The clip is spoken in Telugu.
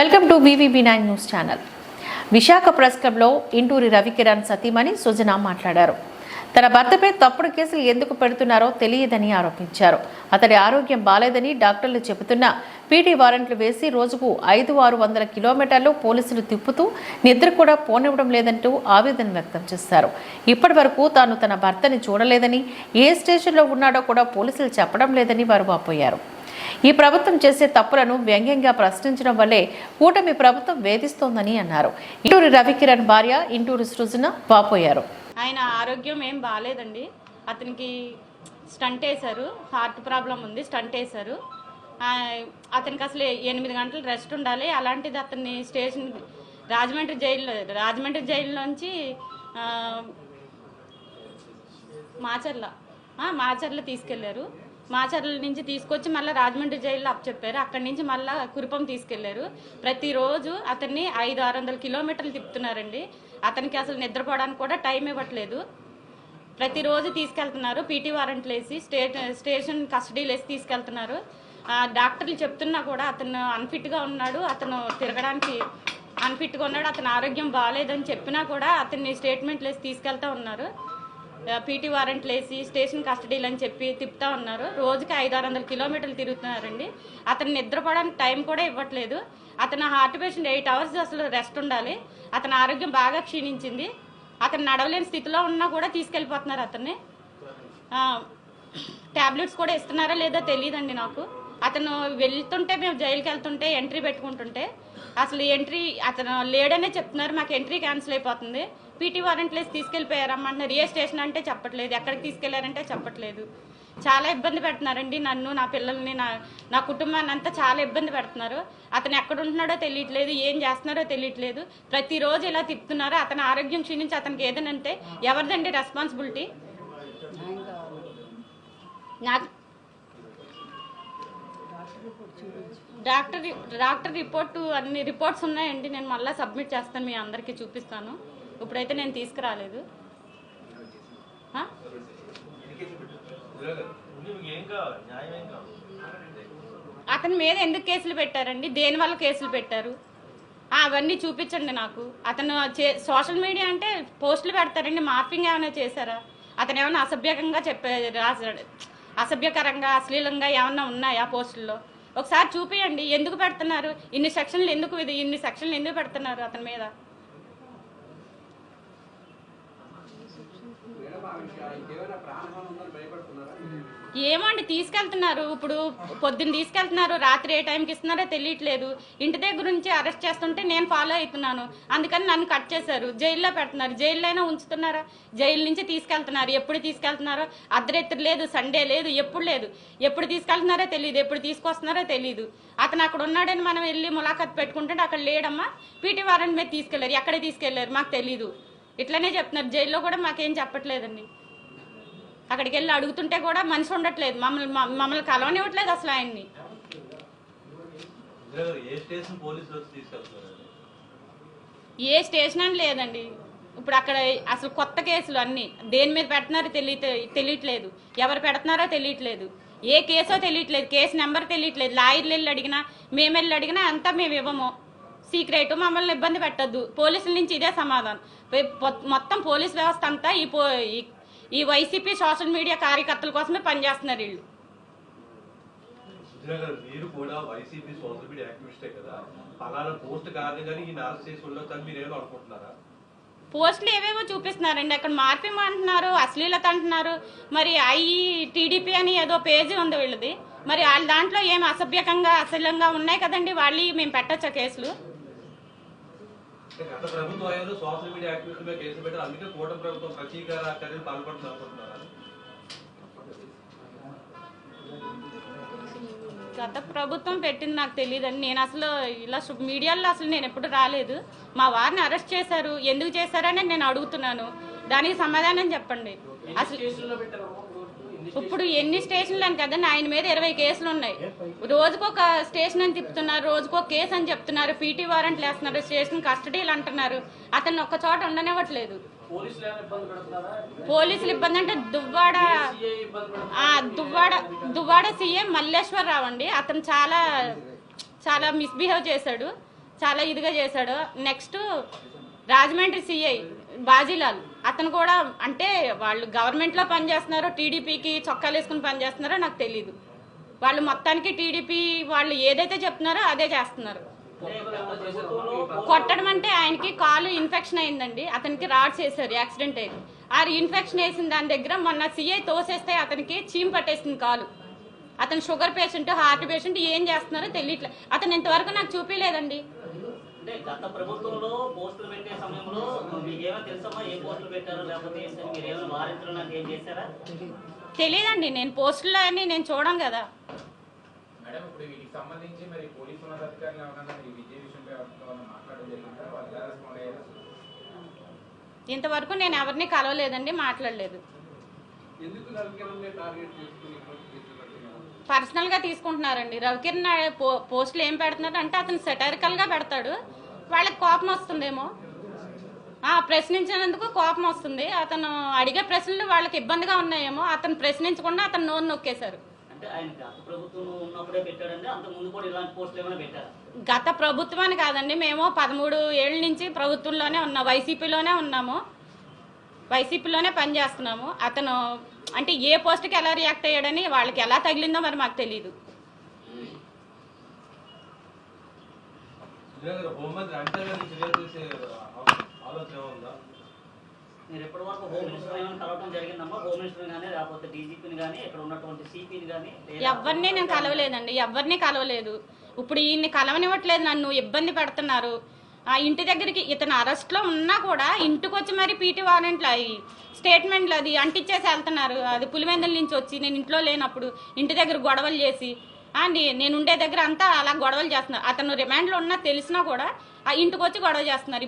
Welcome to VVB9 news channel. Visakha press క్లబ్లో ఇంటూరి రవికిరణ్ సతీమణి సుజన మాట్లాడారు. తన భర్తపై తప్పుడు కేసులు ఎందుకు పెడుతున్నారో తెలియదని ఆరోపించారు. అతడి ఆరోగ్యం బాలేదని డాక్టర్లు చెబుతున్నా పీటీ వారెంట్లు వేసి రోజుకు 500-600 కిలోమీటర్లు పోలీసులు తిప్పుతూ నిద్ర కూడా పోనివ్వడం లేదంటూ ఆవేదన వ్యక్తం చేశారు. ఇప్పటి వరకు తాను తన భర్తని చూడలేదని, ఏ స్టేషన్లో ఉన్నాడో కూడా పోలీసులు చెప్పడం లేదని వారు వాపోయారు. ఈ ప్రభుత్వం చేసే తప్పులను వ్యంగ్యంగా ప్రశ్నించడం వల్లే కూటమి ప్రభుత్వం వేధిస్తోందని అన్నారు. ఇంటూరి రవికిరణ్ భార్య ఇంటూరి సృజన వాపోయారు. ఆయన ఆరోగ్యం ఏం బాగాలేదండి. అతనికి స్టంట్ వేశారు, హార్ట్ ప్రాబ్లం ఉంది, స్టంట్ వేశారు. అతనికి అసలు 8 గంటలు రెస్ట్ ఉండాలి. అలాంటిది అతన్ని స్టేషన్ రాజమండ్రి జైల్లోంచి మాచర్ల తీసుకెళ్లారు. మాచర్ల నుంచి తీసుకొచ్చి మళ్ళీ రాజమండ్రి జైల్లో అప్పచెప్పారు. అక్కడి నుంచి మళ్ళీ కురుపం తీసుకెళ్లారు. ప్రతిరోజు అతన్ని 500-600 కిలోమీటర్లు తిప్పుతున్నారండి. అతనికి అసలు నిద్రపోవడానికి కూడా టైం ఇవ్వట్లేదు. ప్రతిరోజు తీసుకెళ్తున్నారు, పీటీ వారెంట్లు వేసి స్టేషన్ కస్టడీలు వేసి తీసుకెళ్తున్నారు. డాక్టర్లు చెప్తున్నా కూడా అతను అన్ఫిట్గా ఉన్నాడు, అతను తిరగడానికి అన్ఫిట్గా ఉన్నాడు, అతని ఆరోగ్యం బాగాలేదని చెప్పినా కూడా అతన్ని స్టేట్మెంట్లు వేసి తీసుకెళ్తా ఉన్నారు. పీటీ వారెంట్లు వేసి స్టేషన్ కస్టడీలు అని చెప్పి తిప్పుతా ఉన్నారు. రోజుకి 500-600 కిలోమీటర్లు తిరుగుతున్నారండి. అతను నిద్రపోవడానికి టైం కూడా ఇవ్వట్లేదు. అతను హార్ట్ పేషెంట్, 8 అవర్స్ అసలు రెస్ట్ ఉండాలి. అతని ఆరోగ్యం బాగా క్షీణించింది. అతను నడవలేని స్థితిలో ఉన్నా కూడా తీసుకెళ్ళిపోతున్నారు. అతన్ని ట్యాబ్లెట్స్ కూడా ఇస్తున్నారా లేదా తెలియదండి నాకు. అతను వెళ్తుంటే, మేము జైలుకి వెళ్తుంటే ఎంట్రీ పెట్టుకుంటుంటే అసలు ఎంట్రీ అతను లేడనే చెప్తున్నారు. మాకు ఎంట్రీ క్యాన్సిల్ అయిపోతుంది. పీటీ వారెంట్లు వేసి తీసుకెళ్ళిపోయారమ్మంటున్నారు. ఏ స్టేషన్ అంటే చెప్పట్లేదు, ఎక్కడికి తీసుకెళ్లారంటే చెప్పట్లేదు. చాలా ఇబ్బంది పెడుతున్నారండి నన్ను, నా పిల్లల్ని, నా కుటుంబాన్ని అంతా చాలా ఇబ్బంది పెడుతున్నారు. అతను ఎక్కడ ఉంటున్నాడో తెలియట్లేదు, ఏం చేస్తున్నారో తెలియట్లేదు. ప్రతిరోజు ఇలా తిప్పుతున్నారు. అతని ఆరోగ్యం క్షీణించి అతనికి ఏదైనా అంటే ఎవరిదండి రెస్పాన్సిబిలిటీ? డాక్టర్ రిపోర్టు అన్ని రిపోర్ట్స్ ఉన్నాయండి. నేను మళ్ళీ సబ్మిట్ చేస్తాను, మీ అందరికీ చూపిస్తాను. ఇప్పుడైతే నేను తీసుకురాలేదు. అతని మీద ఎందుకు కేసులు పెట్టారండి? దేనివల్ల కేసులు పెట్టారు? అవన్నీ చూపించండి నాకు. అతను సోషల్ మీడియా అంటే పోస్టులు పెడతారండి. మార్పింగ్ ఏమైనా చేశారా? అతను ఏమైనా అసభ్యకంగా రాశాడు, అసభ్యకరంగా అశ్లీలంగా ఏమన్నా ఉన్నాయా పోస్టుల్లో? ఒకసారి చూపియండి. ఎందుకు పెడుతున్నారు ఇన్ని సెక్షన్లు? ఇన్ని సెక్షన్లు ఎందుకు పెడుతున్నారు అతని మీద? ఏమో అండి, తీసుకెళ్తున్నారు. ఇప్పుడు పొద్దున్న తీసుకెళ్తున్నారు, రాత్రి ఏ టైంకి ఇస్తున్నారో తెలియట్లేదు. ఇంటి దగ్గర నుంచి అరెస్ట్ చేస్తుంటే నేను ఫాలో అవుతున్నాను, అందుకని నన్ను కట్ చేశారు. జైల్లో పెడుతున్నారు. జైల్లో అయినా ఉంచుతున్నారా? జైలు నుంచి తీసుకెళ్తున్నారు. ఎప్పుడు తీసుకెళ్తున్నారో అర్ధరాత్రి లేదు, సండే లేదు, ఎప్పుడు లేదు. ఎప్పుడు తీసుకెళ్తున్నారో తెలియదు, ఎప్పుడు తీసుకొస్తున్నారో తెలియదు. అతను అక్కడ ఉన్నాడని మనం వెళ్ళి ములాఖత్ పెట్టుకుంటే అక్కడ లేడమ్మా, పీటీ వారెంట్ మీద తీసుకెళ్లారు. ఎక్కడ తీసుకెళ్లారు మాకు తెలీదు, ఇట్లనే చెప్తున్నారు. జైల్లో కూడా మాకేం చెప్పట్లేదండి. అక్కడికి వెళ్ళి అడుగుతుంటే కూడా మనిషి ఉండట్లేదు, మమ్మల్ని కలవనివ్వట్లేదు అసలు ఆయన్ని. ఏ స్టేషన్ అని లేదండి. ఇప్పుడు అక్కడ అసలు కొత్త కేసులు అన్నీ దేని మీద పెడుతున్నారో తెలియట్లేదు, ఎవరు పెడుతున్నారో తెలియట్లేదు, ఏ కేసో తెలియట్లేదు, కేసు నెంబర్ తెలియట్లేదు. లాయర్లు వెళ్ళి అడిగినా, మేము వెళ్ళి అడిగినా అంతా మేము ఇవ్వము, సీక్రెట్, మమ్మల్ని ఇబ్బంది పెట్టద్దు. పోలీసుల నుంచి ఇదే సమాధానం. మొత్తం పోలీస్ వ్యవస్థ అంతా ఈ వైసీపీ సోషల్ మీడియా కార్యకర్తల కోసమే పనిచేస్తున్నారు వీళ్ళు. పోస్టులు ఏవేవో చూపిస్తున్నారండి. అక్కడ మార్పింగ్ అంటున్నారు, అశ్లీలత అంటున్నారు. మరి టీడీపీ అని ఏదో పేజీ ఉంది వీళ్ళది. మరి వాళ్ళ దాంట్లో ఏమి అసభ్యకంగా అశ్లీలంగా ఉన్నాయి కదండి, వాళ్ళు మేము పెట్టచ్చా కేసులు? గత ప్రభుత్వం సోషల్ మీడియా యాక్టివిస్ట్ మీద కేసు పెట్టారు, అందుకే కూటమి ప్రభుత్వం ప్రతీకార చర్యలు పాల్పడుతుంది అనుకుంటున్నారా? గత ప్రభుత్వం పెట్టింది నాకు తెలియదండి. నేను అసలు ఇలా మీడియాలో అసలు నేను ఎప్పుడు రాలేదు. మా వారిని అరెస్ట్ చేశారు, ఎందుకు చేశారని నేను అడుగుతున్నాను. దానికి సమాధానం చెప్పండి. అసలు ఇప్పుడు ఎన్ని స్టేషన్లు అని కదండి, ఆయన మీద 20 కేసులు ఉన్నాయి. రోజుకొక స్టేషన్ అని తిప్పుతున్నారు, రోజుకో కేసు అని చెప్తున్నారు, పీటీ వారెంట్లు వేస్తున్నారు, స్టేషన్ కస్టడీలు అంటున్నారు. అతన్ని ఒక్క చోట ఉండనివ్వట్లేదు. పోలీసులు ఇబ్బంది అంటే దువ్వాడ సీఎం మల్లేశ్వరరావు అండి. అతను చాలా మిస్బిహేవ్ చేశాడు. చాలా ఇదిగా చేశాడు. నెక్స్ట్ రాజమండ్రి సిఐ బాజీలాల్, అతను కూడా అంటే వాళ్ళు గవర్నమెంట్లో పనిచేస్తున్నారో టీడీపీకి చొక్కాలు వేసుకుని పనిచేస్తున్నారో నాకు తెలీదు. వాళ్ళు మొత్తానికి టీడీపీ వాళ్ళు ఏదైతే చెప్తున్నారో అదే చేస్తున్నారు. కొట్టడం అంటే ఆయనకి కాలు ఇన్ఫెక్షన్ అయిందండి, అతనికి రాడ్స్ వేసారు యాక్సిడెంట్ అయింది. ఆ ఇన్ఫెక్షన్ వేసిన దాని దగ్గర మొన్న సిఐ తోసేస్తే అతనికి చీమ్ పట్టేసింది కాలు. అతను షుగర్ పేషెంట్, హార్ట్ పేషెంట్, ఏం చేస్తున్నారో తెలియట్లేదు. అతను ఇంతవరకు నాకు చూపించలేదండి. గత ప్రభుత్వంలో పోస్టులు పెట్టే సమయంలో మీకు ఏమైనా తెలుసమ్మా ఏ పోస్టులు పెట్టారో లేకపోతే మీరు ఏమైనా వారించడం ఏం చేశారా? తెలియదండి, నేను పోస్టుల్లో అని నేను చూడం కదా. మేడం, ఇప్పుడు వీటికి సంబంధించి మరి పోలీసు ఉన్నతాధికారులు ఏమన్నా ఈ విజయ విషయంపై మాట్లాడడం జరిగిందా? వాళ్ళు ఎలా రెస్పాండ్ అయ్యారు? ఇంతవరకు నేను ఎవరిని కలవలేదండి, మాట్లాడలేదు. ఎందుకు రవికిరణ్ టార్గెట్ చేసుకుని పర్సనల్ గా తీసుకుంటున్నారండి. రవికిరణ్ పోస్టులు ఏం పెడుతున్నాడు అంటే అతను సెటరికల్ గా పెడతాడు, వాళ్ళకి కోపం వస్తుందేమో, ప్రశ్నించినందుకు కోపం వస్తుంది. అతను అడిగే ప్రశ్నలు వాళ్ళకి ఇబ్బందిగా ఉన్నాయేమో, అతను ప్రశ్నించకుండా అతను నోరు నొక్కేశారు. అంటే ఆయన గత ప్రభుత్వం ఉన్నప్పుడే పెట్టాడండి, అంత ముందు కూడా ఇలాంటి పోస్టులు ఏమైనా పెట్టారు? గత ప్రభుత్వం అని కాదండి, మేము 13 ఏళ్ళ నుంచి ప్రభుత్వంలోనే ఉన్నాం, వైసీపీలోనే ఉన్నాము, వైసీపీలోనే పనిచేస్తున్నాము. అతను అంటే ఏ పోస్ట్కి ఎలా రియాక్ట్ అయ్యాడని వాళ్ళకి ఎలా తగిలిందో మరి మాకు తెలియదు. మీరు ఎప్పటి వరకు హోమ్ మినిస్టర్ ఏమైనా కలవడం జరిగిందమ్మా? హోమ్ మినిస్టర్ కానీ లేకపోతే డీజీపీని కానీ ఇక్కడ ఉన్నటువంటి సిపిని కానీ? ఎవరిని నేను కలవలేదండి, ఎవరిని కలవలేదు. ఇప్పుడు ఈయన్ని కలవనివ్వట్లేదు, నన్ను ఇబ్బంది పెడుతున్నారు. ఇంటి దగ్గరికి ఇతను అరెస్ట్లో ఉన్నా కూడా ఇంటికి వచ్చి మరి పీటీ వారెంట్లు స్టేట్మెంట్లు అది అంటించేసి వెళ్తున్నారు. అది పులివెందుల నుంచి వచ్చి నేను ఇంట్లో లేనప్పుడు ఇంటి దగ్గర గొడవలు చేసి నేను ఉండే దగ్గర అంతా అలా గొడవలు చేస్తున్నారు. అతను రిమాండ్లో ఉన్నా తెలిసినా కూడా ఇంటికి వచ్చి గొడవ చేస్తున్నారు.